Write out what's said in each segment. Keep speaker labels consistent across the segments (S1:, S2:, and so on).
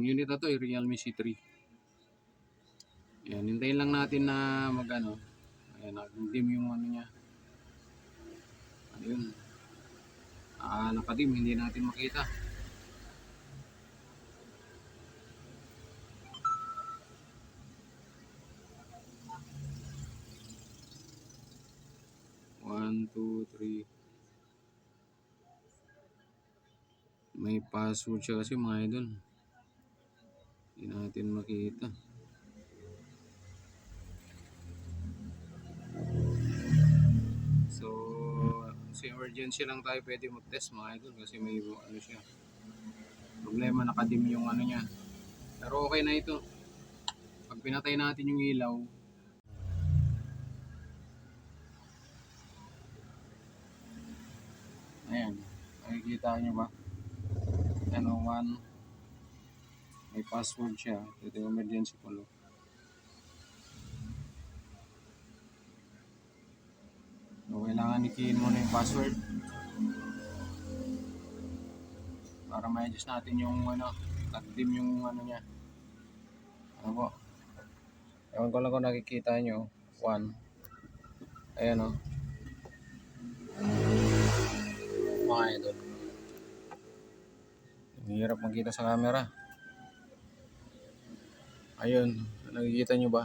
S1: unit na to ay Realme C3. Ayan, hintayin lang natin na mag-ano. Ayan, nag-dim yung ano niya. Ayun. Nakadim, hindi natin makita. One, two, three. May password siya kasi mga idol. Hindi natin makita. So emergency lang tayo pwede mag-test mga idol kasi may ano siya. Problema, nakadim yung ano niya. Pero okay na ito. Pag pinatay natin yung ilaw, ayan, makikita nyo ba? Ano, one, may password siya. Ito yung emergency call. So, kailangan i-key in muna yung password para ma-adjust natin yung ano, nag-dim yung ano niya. Ano po? Ewan ko lang kung nakikita nyo. One. Ayan o. Mga idol. Ang hirap makita sa camera. Ayun. Nakikita nyo ba?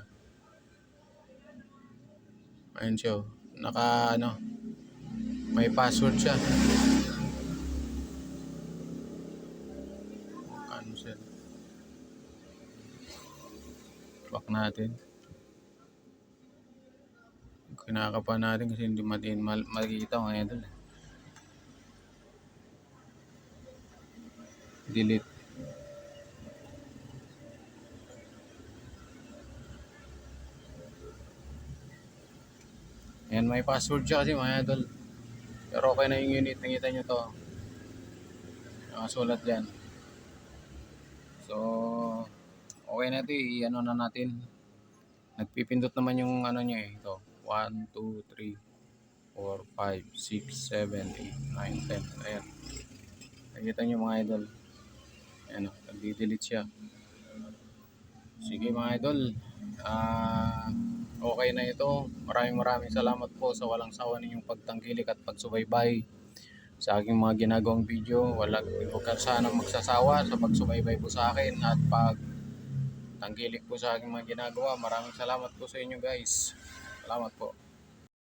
S1: Ayun siya. Naka ano. May password siya. Cancel. Back natin. Kinakapa natin kasi hindi makikita mga idol. Delete. Ayan, may password siya kasi mga idol. Pero okay na yung unit. Nakita nyo to. Nakasulat dyan. So, okay na ito. I-ano na natin. Nagpipindot naman yung ano nyo eh. Ito. 1, 2, 3, 4, 5, 6, 7, 8, 9, 10. Ayan. Nakita nyo mga idol. Ayan o. Nag-delete siya. Sige mga idol. Okay na ito. Maraming salamat po sa walang sawa ninyong pagtangkilik at pagsubaybay sa aking mga ginagawang video. Huwag ka sanang magsasawa sa pagsubaybay po sa akin at pagtangkilik po sa aking mga ginagawa. Maraming salamat po sa inyo guys. Salamat po.